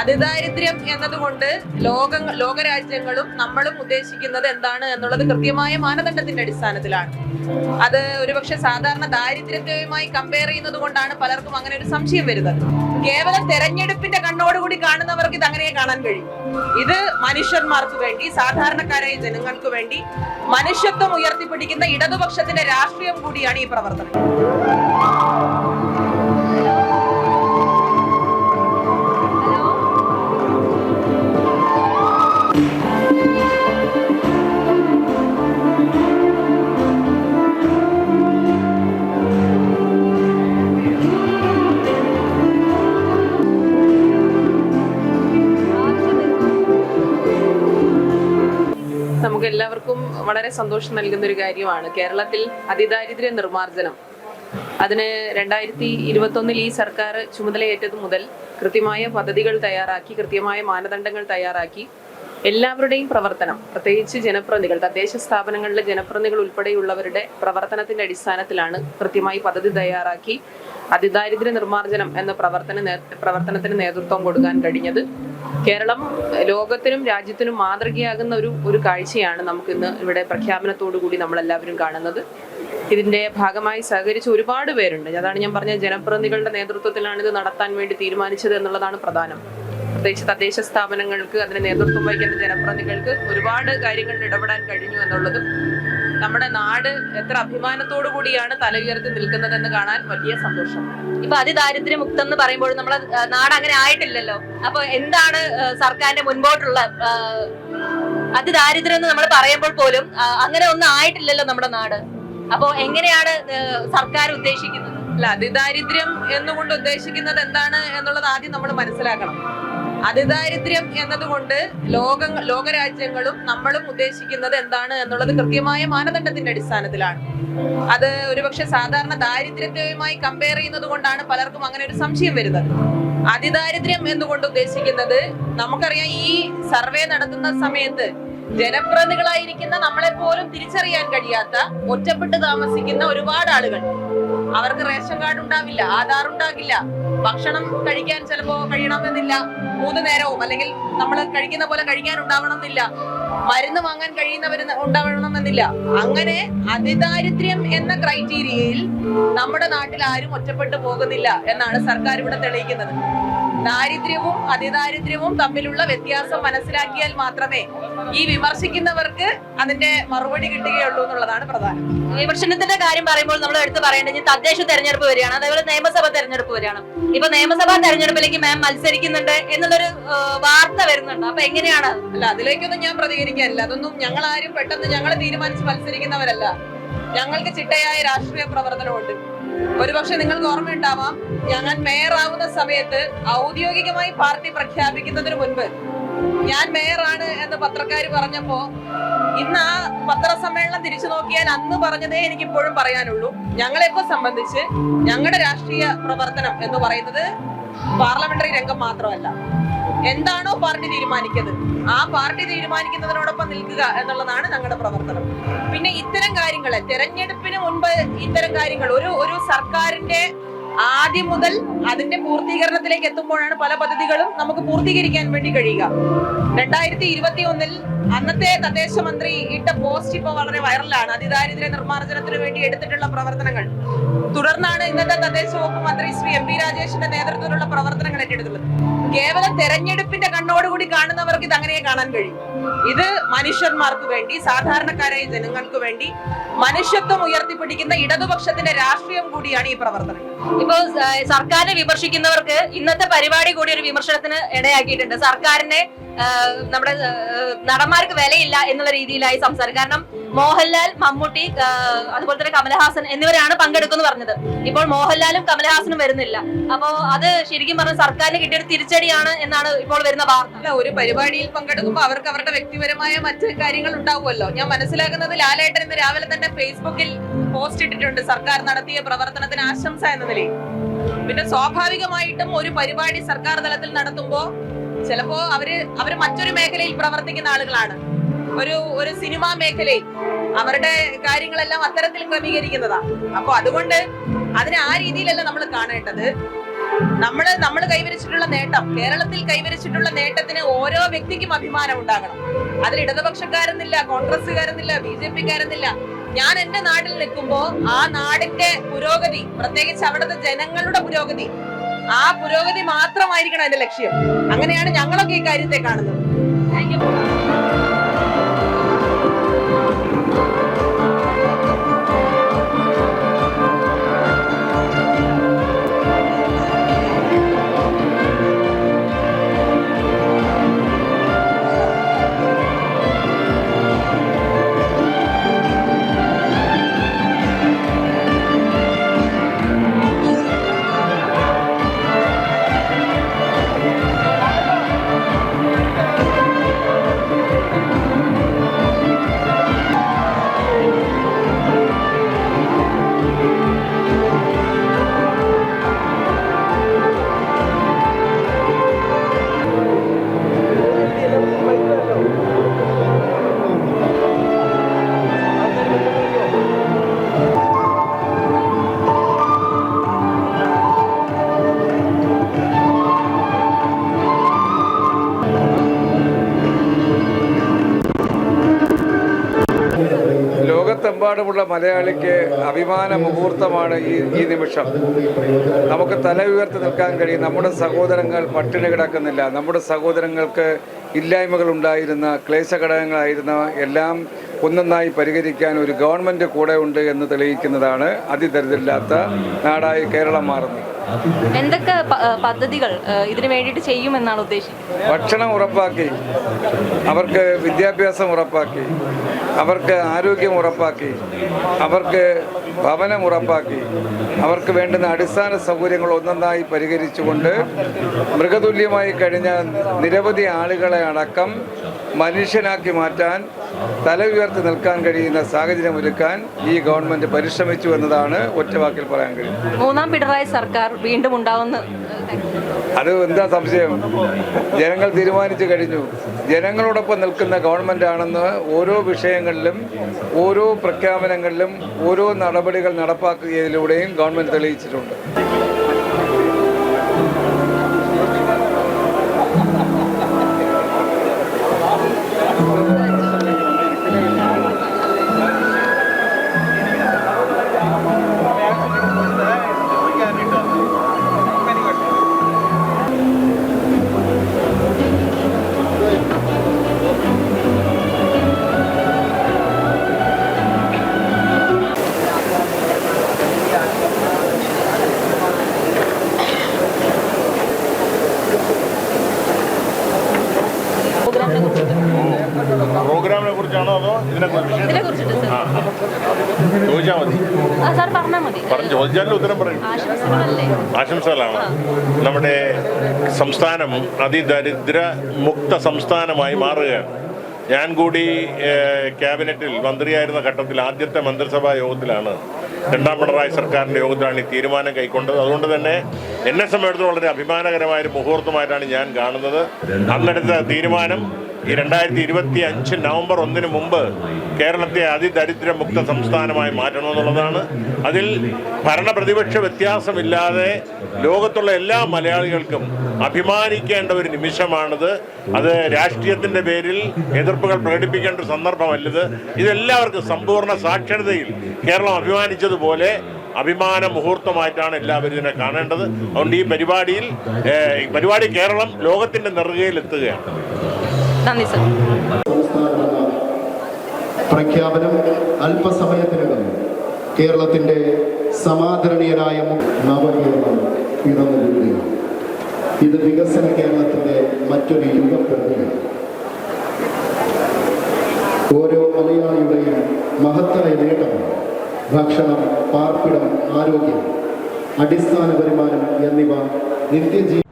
അതിദാരിദ്ര്യം എന്നതുകൊണ്ട് ലോകരാജ്യങ്ങളും നമ്മളും ഉദ്ദേശിക്കുന്നത് എന്താണ് എന്നുള്ളത് കൃത്യമായ മാനദണ്ഡത്തിന്റെ അടിസ്ഥാനത്തിലാണ്. അത് ഒരുപക്ഷെ സാധാരണ ദാരിദ്ര്യവുമായി കമ്പയർ ചെയ്യുന്നത് കൊണ്ടാണ് പലർക്കും അങ്ങനെ ഒരു സംശയം വരുന്നത്. കേവലം തെരഞ്ഞെടുപ്പിന്റെ കണ്ണോടുകൂടി കാണുന്നവർക്ക് ഇത് അങ്ങനെ കാണാൻ കഴിയും. ഇത് മനുഷ്യന്മാർക്ക് വേണ്ടി, സാധാരണക്കാരായ ജനങ്ങൾക്ക് വേണ്ടി മനുഷ്യത്വം ഉയർത്തിപ്പിടിക്കുന്ന ഇടതുപക്ഷത്തിന്റെ രാഷ്ട്രീയം കൂടിയാണ് ഈ പ്രവർത്തനം. നമുക്ക് എല്ലാവർക്കും വളരെ സന്തോഷം നൽകുന്ന ഒരു കാര്യമാണ് കേരളത്തിൽ അതിദാരിദ്ര്യ നിർമ്മാർജ്ജനം. അതിന് 2021 ഈ സർക്കാർ ചുമതലയേറ്റത് മുതൽ കൃത്യമായ പദ്ധതികൾ തയ്യാറാക്കി, കൃത്യമായ മാനദണ്ഡങ്ങൾ തയ്യാറാക്കി എല്ലാവരുടെയും പ്രവർത്തനം, പ്രത്യേകിച്ച് ജനപ്രതിനിധികൾ, തദ്ദേശ സ്ഥാപനങ്ങളിലെ ജനപ്രതിനിധികൾ ഉൾപ്പെടെയുള്ളവരുടെ പ്രവർത്തനത്തിന്റെ അടിസ്ഥാനത്തിലാണ് കൃത്യമായി പദ്ധതി തയ്യാറാക്കി അതിദാരിദ്ര്യ നിർമ്മാർജ്ജനം എന്ന പ്രവർത്തനത്തിന് നേതൃത്വം കൊടുക്കാൻ കഴിഞ്ഞത്. കേരളം ലോകത്തിനും രാജ്യത്തിനും മാതൃകയാകുന്ന ഒരു കാഴ്ചയാണ് നമുക്കിന്ന് ഇവിടെ പ്രഖ്യാപനത്തോടു കൂടി നമ്മളെല്ലാവരും കാണുന്നത്. ഇതിന്റെ ഭാഗമായി സഹകരിച്ച ഒരുപാട് പേരുണ്ട്. അതാണ് ഞാൻ പറഞ്ഞ ജനപ്രതിനിധികളുടെ നേതൃത്വത്തിലാണ് ഇത് നടത്താൻ വേണ്ടി തീരുമാനിച്ചത് എന്നുള്ളതാണ് പ്രധാനം. പ്രത്യേകിച്ച് തദ്ദേശ സ്ഥാപനങ്ങൾക്ക് അതിന് നേതൃത്വം വഹിക്കുന്ന ജനപ്രതിനിധികൾക്ക് ഒരുപാട് കാര്യങ്ങളിൽ ഇടപെടാൻ കഴിഞ്ഞു എന്നുള്ളതും നമ്മുടെ നാട് എത്ര അഭിമാനത്തോടു കൂടിയാണ് തല ഉയർത്തി നിൽക്കുന്നതെന്ന് കാണാൻ വലിയ സന്തോഷം. ഇപ്പൊ അതിദാരിദ്ര്യ മുക്തം എന്ന് പറയുമ്പോൾ നമ്മളെ നാട് അങ്ങനെ ആയിട്ടില്ലല്ലോ. അപ്പൊ എന്താണ് സർക്കാരിന്റെ മുൻപോട്ടുള്ള അതിദാരിദ്ര്യം എന്ന് നമ്മൾ പറയുമ്പോൾ പോലും അങ്ങനെ ഒന്നും ആയിട്ടില്ലല്ലോ നമ്മുടെ നാട്. അപ്പൊ എങ്ങനെയാണ് സർക്കാർ ഉദ്ദേശിക്കുന്നത്? അല്ല, അതിദാരിദ്ര്യം എന്നുകൊണ്ട് ഉദ്ദേശിക്കുന്നത് എന്താണ് എന്നുള്ളത് ആദ്യം നമ്മൾ മനസ്സിലാക്കണം. അതിദാരിദ്ര്യം എന്നതുകൊണ്ട് ലോകരാജ്യങ്ങളും നമ്മളും ഉദ്ദേശിക്കുന്നത് എന്താണ് എന്നുള്ളത് കൃത്യമായ മാനദണ്ഡത്തിന്റെ അടിസ്ഥാനത്തിലാണ്. അത് ഒരുപക്ഷെ സാധാരണ ദാരിദ്ര്യവുമായി കമ്പയർ ചെയ്യുന്നത് കൊണ്ടാണ് പലർക്കും അങ്ങനെ ഒരു സംശയം വരുന്നത്. അതിദാരിദ്ര്യം എന്നുകൊണ്ട് ഉദ്ദേശിക്കുന്നത്, നമുക്കറിയാം, ഈ സർവേ നടത്തുന്ന സമയത്ത് ജനപ്രതിനിധികളായിരിക്കുന്ന നമ്മളെ പോലും തിരിച്ചറിയാൻ കഴിയാത്ത, ഒറ്റപ്പെട്ട് താമസിക്കുന്ന ഒരുപാട് ആളുകൾ. അവർക്ക് റേഷൻ കാർഡ് ഉണ്ടാവില്ല, ആധാർ ഉണ്ടാകില്ല, ഭക്ഷണം കഴിക്കാൻ ചിലപ്പോ കഴിയണമെന്നില്ല, 3 നേരവും അല്ലെങ്കിൽ നമ്മൾ കഴിക്കുന്ന പോലെ കഴിക്കാൻ ഉണ്ടാവണമെന്നില്ല, മരുന്ന് വാങ്ങാൻ കഴിയുന്നവര് ഉണ്ടാവണമെന്നില്ല. അങ്ങനെ അതിദാരിദ്ര്യം എന്ന ക്രൈറ്റീരിയയിൽ നമ്മുടെ നാട്ടിൽ ആരും ഒറ്റപ്പെട്ടു പോകുന്നില്ല എന്നാണ് സർക്കാർ ഇവിടെ തെളിയിക്കുന്നത്. ദാരിദ്ര്യവും അതിദാരിദ്ര്യവും തമ്മിലുള്ള വ്യത്യാസം മനസ്സിലാക്കിയാൽ മാത്രമേ ഈ വിമർശിക്കുന്നവർക്ക് അതിന്റെ മറുപടി കിട്ടുകയുള്ളൂ എന്നുള്ളതാണ് പ്രധാനം. വിമർശനത്തിന്റെ കാര്യം പറയുമ്പോൾ നമ്മൾ എടുത്ത് പറയേണ്ടത് തദ്ദേശ തെരഞ്ഞെടുപ്പ് വരികയാണ്, അതേപോലെ നിയമസഭാ തെരഞ്ഞെടുപ്പ് വരികയാണ്. ഇപ്പൊ നിയമസഭാ തെരഞ്ഞെടുപ്പിലേക്ക് മാം മത്സരിക്കുന്നുണ്ട് എന്നുള്ളൊരു വാർത്ത വരുന്നുണ്ട്. അപ്പൊ എങ്ങനെയാണ്? അല്ല, അതിലേക്കൊന്നും ഞാൻ പ്രതികരിക്കാനില്ല. അതൊന്നും ഞങ്ങൾ ആരും പെട്ടെന്ന് ഞങ്ങൾ തീരുമാനിച്ച് മത്സരിക്കുന്നവരല്ല. ഞങ്ങൾക്ക് ചിട്ടയായ രാഷ്ട്രീയ പ്രവർത്തനമുണ്ട്. ഒരുപക്ഷെ നിങ്ങൾക്ക് ഓർമ്മയുണ്ടാവാം, ഞങ്ങൾ മേയറാവുന്ന സമയത്ത് ഔദ്യോഗികമായി പാർട്ടി പ്രഖ്യാപിക്കുന്നതിന് മുൻപ് ഞാൻ മേയറാണ് എന്ന് പത്രക്കാർ പറഞ്ഞപ്പോ, ഇന്ന് ആ പത്രസമ്മേളനം തിരിച്ചു നോക്കിയാൽ അന്ന് പറഞ്ഞതേ എനിക്ക് ഇപ്പോഴും പറയാനുള്ളൂ. ഞങ്ങളെപ്പോ സംബന്ധിച്ച് ഞങ്ങളുടെ രാഷ്ട്രീയ പ്രവർത്തനം എന്ന് പറയുന്നത് പാർലമെന്ററി രംഗം മാത്രമല്ല. എന്താണോ പാർട്ടി തീരുമാനിക്കുന്നത് ആ പാർട്ടി തീരുമാനിക്കുന്നതിനോടൊപ്പം നിൽക്കുക എന്നുള്ളതാണ് ഞങ്ങളുടെ പ്രവർത്തനം. പിന്നെ ഇത്തരം കാര്യങ്ങള് തെരഞ്ഞെടുപ്പിന് മുൻപ് ഇത്തരം കാര്യങ്ങൾ ഒരു സർക്കാരിന്റെ ആദ്യം മുതൽ അതിന്റെ പൂർത്തീകരണത്തിലേക്ക് എത്തുമ്പോഴാണ് പല പദ്ധതികളും നമുക്ക് പൂർത്തീകരിക്കാൻ വേണ്ടി കഴിയുക. 2021 അന്നത്തെ തദ്ദേശ മന്ത്രി ഇട്ട പോസ്റ്റ് ഇപ്പൊ വളരെ വൈറലാണ്. അതിദാരിദ്ര്യ നിർമ്മാർജ്ജനത്തിന് വേണ്ടി എടുത്തിട്ടുള്ള പ്രവർത്തനങ്ങൾ തുടർന്നാണ് ഇന്നത്തെ തദ്ദേശ വകുപ്പ് മന്ത്രി ശ്രീ MP രാജേഷിന്റെ നേതൃത്വത്തിലുള്ള പ്രവർത്തനങ്ങൾ ഏറ്റെടുത്തുള്ളത്. കേവലം തെരഞ്ഞെടുപ്പിന്റെ കണ്ണോടുകൂടി കാണുന്നവർക്ക് ഇത് അങ്ങനെ കാണാൻ കഴിയും. ഇത് മനുഷ്യന്മാർക്ക് വേണ്ടി, സാധാരണക്കാരായ ജനങ്ങൾക്ക് വേണ്ടി മനുഷ്യത്വം ഉയർത്തിപ്പിടിക്കുന്ന ഇടതുപക്ഷത്തിന്റെ രാഷ്ട്രീയം കൂടിയാണ് ഈ പ്രവർത്തനം. ഇപ്പൊ സർക്കാരിനെ വിമർശിക്കുന്നവർക്ക് ഇന്നത്തെ പരിപാടി കൂടി ഒരു വിമർശനത്തിന് ഇടയാക്കിയിട്ടുണ്ട്. സർക്കാരിനെ നമ്മുടെ നടന്മാർക്ക് വിലയില്ല എന്നുള്ള രീതിയിലായി സംസാരം. കാരണം മോഹൻലാൽ, മമ്മൂട്ടി, അതുപോലെ തന്നെ കമലഹാസൻ എന്നിവരാണ് പങ്കെടുക്കുമെന്ന് പറഞ്ഞത്. ഇപ്പോൾ മോഹൻലാലും കമലഹാസനും വരുന്നില്ല. അപ്പോ അത് ശരിക്കും പറഞ്ഞ സർക്കാരിന് കിട്ടിയൊരു തിരിച്ചടിയാണ് എന്നാണ് ഇപ്പോൾ വരുന്ന വാർത്ത. അല്ല, ഒരു പരിപാടിയിൽ പങ്കെടുക്കുമ്പോൾ അവർക്ക് അവരുടെ വ്യക്തിപരമായ മറ്റ് കാര്യങ്ങൾ ഉണ്ടാവുമല്ലോ. ഞാൻ മനസ്സിലാക്കുന്നത് ലാലേട്ടൻ ഇന്ന് രാവിലെ തന്നെ ഫേസ്ബുക്കിൽ പോസ്റ്റ് ഇട്ടിട്ടുണ്ട്, സർക്കാർ നടത്തിയ പ്രവർത്തനത്തിന് ആശംസ എന്ന നിലയിൽ. പിന്നെ സ്വാഭാവികമായിട്ടും ഒരു പരിപാടി സർക്കാർ തലത്തിൽ നടത്തുമ്പോ ചിലപ്പോ അവര് മറ്റൊരു മേഖലയിൽ പ്രവർത്തിക്കുന്ന ആളുകളാണ്. ഒരു സിനിമാ മേഖലയിൽ അവരുടെ കാര്യങ്ങളെല്ലാം അത്തരത്തിൽ ക്രമീകരിക്കുന്നതാണ്. അപ്പൊ അതുകൊണ്ട് അതിനെ ആ രീതിയിലല്ല നമ്മൾ കാണേണ്ടത്. നമ്മൾ കൈവരിച്ചിട്ടുള്ള നേട്ടം, കേരളത്തിൽ കൈവരിച്ചിട്ടുള്ള നേട്ടത്തിന് ഓരോ വ്യക്തിക്കും അഭിമാനം ഉണ്ടാകണം. അതിൽ ഇടതുപക്ഷക്കാരെന്നില്ല, കോൺഗ്രസ്സുകാരെന്നില്ല, BJP-കാരെന്നില്ല. ഞാൻ എന്റെ നാട്ടിൽ നിൽക്കുമ്പോ ആ നാടിന്റെ പുരോഗതി, പ്രത്യേകിച്ച് അവിടുത്തെ ജനങ്ങളുടെ പുരോഗതി, ആ പുരോഗതി മാത്രമായിരിക്കണം എന്റെ ലക്ഷ്യം. അങ്ങനെയാണ് ഞങ്ങളൊക്കെ ഈ കാര്യത്തെ കാണുന്നത്. ലോകത്തെമ്പാടുമുള്ള മലയാളിക്ക് അഭിമാന മുഹൂർത്തമാണ് ഈ നിമിഷം. നമുക്ക് തല ഉയർത്തി നിൽക്കാൻ കഴിയും. നമ്മുടെ സഹോദരങ്ങൾ പട്ടിണി കിടക്കുന്നില്ല. നമ്മുടെ സഹോദരങ്ങൾക്ക് ഇല്ലായ്മകൾ ഉണ്ടായിരുന്ന, ക്ലേശഘടകങ്ങളായിരുന്ന എല്ലാം ഒന്നൊന്നായി പരിഹരിക്കാൻ ഒരു ഗവൺമെൻറ് കൂടെ ഉണ്ട് എന്ന് തെളിയിക്കുന്നതാണ് അതിദരിദ്രമില്ലാത്ത നാടായി കേരളം മാറുന്നത്. എന്തൊക്കെ പദ്ധതികൾ ഇതിനു വേണ്ടിയിട്ട് ചെയ്യുമെന്നാണ് ഉദ്ദേശിക്കുന്നത്? ഭക്ഷണം ഉറപ്പാക്കി, അവർക്ക് വിദ്യാഭ്യാസം ഉറപ്പാക്കി, അവർക്ക് ആരോഗ്യം ഉറപ്പാക്കി, അവർക്ക് ഭവനം ഉറപ്പാക്കി, അവർക്ക് വേണ്ടുന്ന അടിസ്ഥാന സൗകര്യങ്ങൾ ഒന്നൊന്നായി പരിഹരിച്ചുകൊണ്ട് മൃഗതുല്യമായി കഴിഞ്ഞ നിരവധി ആളുകളെ അടക്കം മനുഷ്യനാക്കി മാറ്റാൻ, തല ഉയർത്തി നിൽക്കാൻ കഴിയുന്ന സാഹചര്യം ഒരുക്കാൻ ഈ ഗവൺമെന്റ് പരിശ്രമിച്ചു എന്നതാണ് ഒറ്റവാക്കിൽ പറയാൻ കഴിയും. മൂന്നാം പിണറായി സർക്കാർ വീണ്ടും ഉണ്ടാവുന്ന അത് എന്താ സംശയം? ജനങ്ങൾ തീരുമാനിച്ചു കഴിഞ്ഞു. ജനങ്ങളോടൊപ്പം നിൽക്കുന്ന ഗവൺമെന്റ് ആണെന്ന് ഓരോ വിഷയങ്ങളിലും, ഓരോ പ്രഖ്യാപനങ്ങളിലും, ഓരോ നടപടികൾ നടപ്പാക്കിയതിലൂടെയും ഗവൺമെന്റ് തെളിയിച്ചിട്ടുണ്ട്. പ്രോഗ്രാമിനെ കുറിച്ചാണോ അതോ ഇതിനെക്കുറിച്ചിട്ട് ചോദിച്ചാൽ മതി? സാർ പറഞ്ഞാൽ മതി. ചോദിച്ചാലും ഉത്തരം പറയും. ആശംസകളാണ്. നമ്മുടെ സംസ്ഥാനം അതിദരിദ്ര മുക്ത സംസ്ഥാനമായി മാറുകയാണ്. ഞാൻ കൂടി ക്യാബിനറ്റിൽ മന്ത്രിയായിരുന്ന ഘട്ടത്തിൽ ആദ്യത്തെ മന്ത്രിസഭാ യോഗത്തിലാണ്, രണ്ടാം പിണറായി സർക്കാരിൻ്റെ യോഗത്തിലാണ് ഈ തീരുമാനം കൈക്കൊണ്ടത്. അതുകൊണ്ട് തന്നെ എന്നെ സംബന്ധിച്ചിടത്തോളം വളരെ അഭിമാനകരമായൊരു മുഹൂർത്തമായിട്ടാണ് ഞാൻ കാണുന്നത്. അന്നെടുത്ത തീരുമാനം ഈ 2025 നവംബർ 1 മുമ്പ് കേരളത്തെ അതിദരിദ്ര മുക്ത സംസ്ഥാനമായി മാറ്റണമെന്നുള്ളതാണ്. അതിൽ ഭരണപ്രതിപക്ഷ വ്യത്യാസമില്ലാതെ ലോകത്തുള്ള എല്ലാ മലയാളികൾക്കും അഭിമാനിക്കേണ്ട ഒരു നിമിഷമാണിത്. അത് രാഷ്ട്രീയത്തിൻ്റെ പേരിൽ എതിർപ്പുകൾ പ്രകടിപ്പിക്കേണ്ട ഒരു സന്ദർഭമല്ലത്. ഇതെല്ലാവർക്കും സമ്പൂർണ്ണ സാക്ഷരതയിൽ കേരളം അഭിമാനിച്ചതുപോലെ അഭിമാന മുഹൂർത്തമായിട്ടാണ് എല്ലാവരും ഇതിനെ കാണേണ്ടത്. അതുകൊണ്ട് ഈ പരിപാടി കേരളം ലോകത്തിൻ്റെ നെറുകയിലെത്തുകയാണ്. നന്ദി സർ. പ്രഖ്യാപനം അല്പസമയത്തിനകം കേരളത്തിന്റെ സമാദരണീയനായ നവകേരളം പിറന്നു വീഴുകയാണ്. ഇത് വികസന കേരളത്തിന്റെ മറ്റൊരു യുഗപ്രതിയാണ്. ഓരോ മലയാളിയുടെയും മഹത്തായ നേട്ടമാണ് ഭക്ഷണം, പാർപ്പിടം, ആരോഗ്യം, അടിസ്ഥാന വരുമാനം എന്നിവ നിത്യജീവിതം